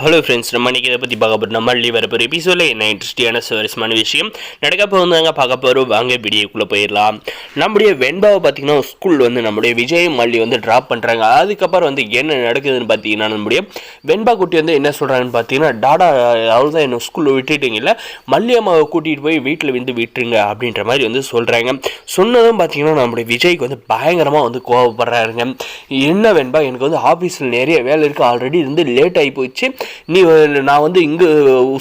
Hello friends, நம்ம இன்றைக்கி இதை பற்றி பார்க்க போகிறோம். நம்ம லீவ் வரப்போகிற எபிசோடில் என்ன இன்ட்ரெஸ்டிங்கான சுவாரஸ்யமான விஷயம் நடக்க போகிறாங்க பார்க்க போகிறோம். வாங்க வீடியோக்குள்ளே போயிடலாம். நம்முடைய வெண்பாவை பார்த்திங்கன்னா ஸ்கூல் நம்முடைய விஜய் மல்லி ட்ராப் பண்ணுறாங்க. அதுக்கப்புறம் என்ன நடக்குதுன்னு பார்த்தீங்கன்னா நம்முடைய வெண்பா குட்டி என்ன சொல்கிறாங்கன்னு பார்த்தீங்கன்னா, டாடா அவள் தான் என்ன ஸ்கூலில் விட்டுட்டீங்கல்ல, மல்லி அம்மாவை கூட்டிகிட்டு போய் வீட்டில் விட்டுருங்க அப்படின்ற மாதிரி சொல்கிறாங்க. சொன்னதும் பார்த்தீங்கன்னா நம்முடைய விஜய்க்கு பயங்கரமாக கோவப்படுறாருங்க. என்ன வெண்பா, எனக்கு ஆஃபீஸில் நிறைய வேலை இருக்குது, ஆல்ரெடி லேட் ஆகி போயிடுச்சு, நீ நான் இங்கே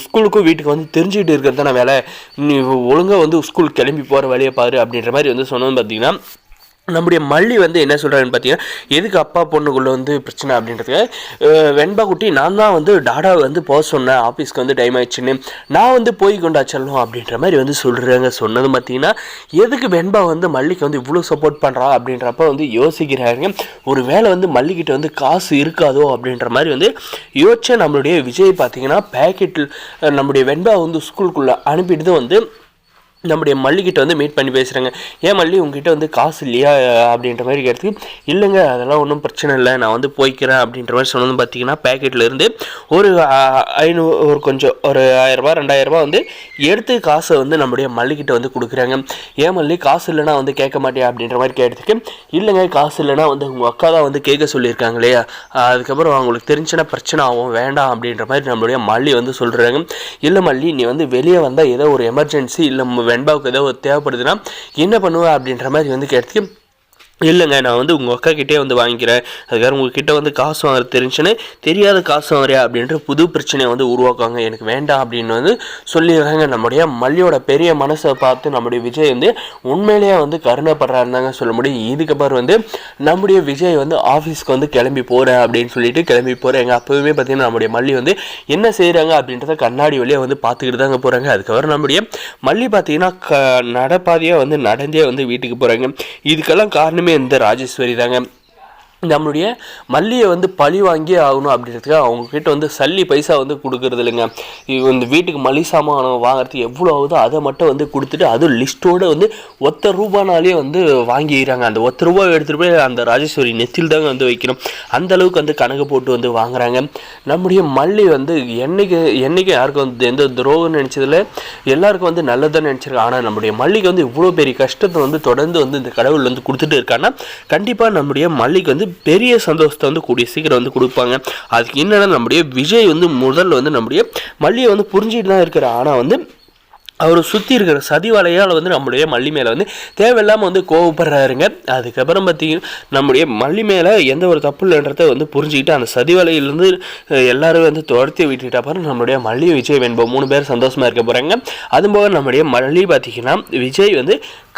ஸ்கூலுக்கும் வீட்டுக்கு தெரிஞ்சுக்கிட்டு இருக்கிறது தானே வேலை, நீ ஒழுங்காக ஸ்கூல் கிளம்பி போகிற வேலையை பாரு அப்படின்ற மாதிரி சொன்னோன்னு பார்த்தீங்கன்னா, நம்முடைய மல்லி என்ன சொல்கிறாருன்னு பார்த்தீங்கன்னா, எதுக்கு அப்பா பொண்ணுக்குள்ளே பிரச்சனை அப்படின்றதுக்கு, வெண்பா குட்டி நான் தான் டாடாவை போக சொன்னேன், ஆஃபீஸ்க்கு டைம் ஆயிடுச்சுன்னு, நான் போய் கொண்டாச்சலும் அப்படின்ற மாதிரி சொல்கிறாங்க. சொன்னது பார்த்தீங்கன்னா, எதுக்கு வெண்பா மல்லிக்கு இவ்வளோ சப்போர்ட் பண்ணுறா அப்படின்றப்ப யோசிக்கிறாருங்க. ஒரு வேளை மல்லிக்கிட்ட காசு இருக்காதோ அப்படின்ற மாதிரி யோசிச்சா நம்மளுடைய விஜய் பார்த்தீங்கன்னா, பேக்கெட்டில் நம்முடைய வெண்பா ஸ்கூலுக்குள்ளே அனுப்பிட்டு நம்முடைய மல்லிக்கிட்ட மீட் பண்ணி பேசுகிறாங்க. ஏன் மல்லி, உங்ககிட்ட காசு இல்லையா அப்படின்ற மாதிரி கேட்டதுக்கு, இல்லைங்க அதெல்லாம் ஒன்றும் பிரச்சனை இல்லை, நான் போய்க்கிறேன் அப்படின்ற மாதிரி சொன்னது பார்த்தீங்கன்னா, பேக்கெட்டில் இருந்து ஒரு 500 ஒரு 1000 2000 எடுத்து காசை நம்முடைய மல்லிக்கிட்ட கொடுக்குறாங்க. ஏன் மல்லி, காசு இல்லைனா கேட்க மாட்டியா அப்படின்ற மாதிரி கேட்டதுக்கு, இல்லைங்க காசு இல்லைனா உங்கள் அக்கா தான் கேட்க சொல்லியிருக்காங்க இல்லையா, அதுக்கப்புறம் அவங்களுக்கு தெரிஞ்சுன்னா பிரச்சனை ஆகும், வேண்டாம் அப்படின்ற மாதிரி நம்மளுடைய மல்லி சொல்கிறாங்க. இல்லை மல்லி, நீ வெளியே வந்தால் ஏதோ ஒரு எமர்ஜென்சி இல்லை வெண்பாவுக்கு ஏதோ தேவைப்படுதுன்னா என்ன பண்ணுவேன் அப்படின்ற மாதிரி கேட்டதுக்கு, இல்லைங்க நான் உங்கள் அக்காக்கிட்டே வாங்கிக்கிறேன், அதுக்காக உங்கள்கிட்ட காசு வாங்குறது தெரிஞ்சுன்னு தெரியாத காசு வாங்குறியா அப்படின்ற புது பிரச்சனையை உருவாக்குவாங்க, எனக்கு வேண்டாம் அப்படின்னு சொல்லிடுறாங்க. நம்முடைய மல்லியோட பெரிய மனசை பார்த்து நம்முடைய விஜய் உண்மையிலேயே கருணைப்படுறாருந்தாங்க சொல்ல முடியும். இதுக்கப்புறம் நம்முடைய விஜய் ஆஃபீஸ்க்கு கிளம்பி போகிறேன் அப்படின்னு சொல்லிட்டு கிளம்பி போகிறாங்க. அப்போவுமே பார்த்தீங்கன்னா நம்முடைய மல்லி என்ன செய்கிறாங்க அப்படின்றத கண்ணாடி வழியாக பார்த்துக்கிட்டு தாங்க போகிறாங்க. அதுக்கப்புறம் நம்முடைய மல்லி பார்த்தீங்கன்னா நடப்பாதையாக நடந்தே வீட்டுக்கு போகிறாங்க. இதுக்கெல்லாம் காரணமே இந்த ராஜேஸ்வரி தாங்க. நம்மளுடைய மல்லியை பழி வாங்கியே ஆகணும் அப்படின்றதுக்காக அவங்கக்கிட்ட சல்லி பைசா கொடுக்குறது இல்லைங்க. வீட்டுக்கு மல்லி சாமான் வாங்குறதுக்கு எவ்வளோ ஆகுதோ அதை மட்டும் கொடுத்துட்டு அதுவும் லிஸ்ட்டோடு ₹1 வாங்கிக்கிறாங்க. அந்த ₹1 எடுத்துகிட்டு போய் அந்த ராஜேஸ்வரி நெத்தியில் தாங்க வைக்கணும், அந்த அளவுக்கு கணக்கு போட்டு வாங்குறாங்க. நம்முடைய மல்லி என்னைக்கு யாருக்கும் எந்த துரோகம் நினச்சதில்ல, எல்லாருக்கும் நல்லதாக நினச்சிருக்காங்க. ஆனால் நம்முடைய மல்லிக்கு இவ்வளோ பெரிய கஷ்டத்தை தொடர்ந்து இந்த கடவுள் கொடுத்துட்டு இருக்காங்கன்னா, கண்டிப்பாக நம்முடைய மல்லிக்கு பெரிய சந்தோஷத்தை கூடிய சீக்கிரம் கொடுப்பாங்க. அதுக்கு என்னன்னா நம்முடைய விஜய் முதல்ல நம்முடைய மல்லியை புரிஞ்சுட்டு தான் இருக்கிற, ஆனால் அவர் சுற்றி இருக்கிற சதி வலையால் நம்முடைய மல்லி மேலே தேவையில்லாமல் கோவப்படுறாருங்க. அதுக்கப்புறம் பார்த்தீங்கன்னா நம்முடைய மல்லி மேலே எந்த ஒரு தப்பு இல்லைன்றதை புரிஞ்சுக்கிட்டு அந்த சதி வலையிலேருந்து எல்லோரும் துரத்தி விட்டுட்டு அப்புறம் நம்முடைய மல்லி விஜய் வெண்பா 3 பேர் சந்தோஷமாக இருக்க போகிறாங்க. அதுபோக நம்முடைய மல்லி பார்த்திங்கன்னா விஜய்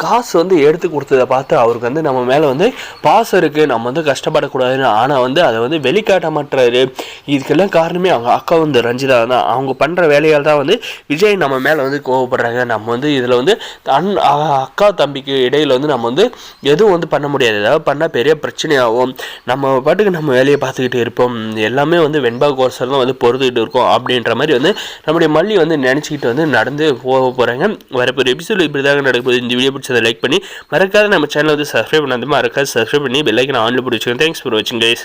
காசு எடுத்து கொடுத்ததை பார்த்து அவருக்கு நம்ம மேலே பாசம் இருக்குது, நம்ம கஷ்டப்படக்கூடாதுன்னு, ஆனால் அதை வெளிக்காட்ட மாட்டுறாரு. இதுக்கெல்லாம் காரணமே அவங்க அக்கா ரஞ்சிதா தான். அவங்க பண்ணுற வேலையால் தான் விஜய் நம்ம மேலே கோவப்படுறாங்க. நம்ம இதில் அக்கா தம்பிக்கு இடையில் நம்ம எதுவும் பண்ண முடியாது, ஏதாவது பண்ணால் பெரிய பிரச்சனையாகும், நம்ம பாட்டுக்கு நம்ம வேலையை பார்த்துக்கிட்டு இருப்போம், எல்லாமே வெண்பா கோர்ஸில் தான் பொறுத்துக்கிட்டு இருக்கோம் அப்படின்ற மாதிரி நம்முடைய மல்லி நினச்சிக்கிட்டு நடந்து போக போகிறாங்க. வரப்போகிற எபிசோட் இப்படி தாங்க நடக்குது. இந்த வீடியோ பிடிச்சதை லைக் பண்ணி மறக்காத நம்ம சேனலை சப்ஸ்கிரைப் பண்ணாதமா மறக்காது சப்ஸ்கிரைப் பண்ணி பெல் ஐக்கனை ஆன்ல போட்டு வச்சுக்கோங்க. தேங்க்ஸ் ஃபார் வாட்சிங் கைஸ்.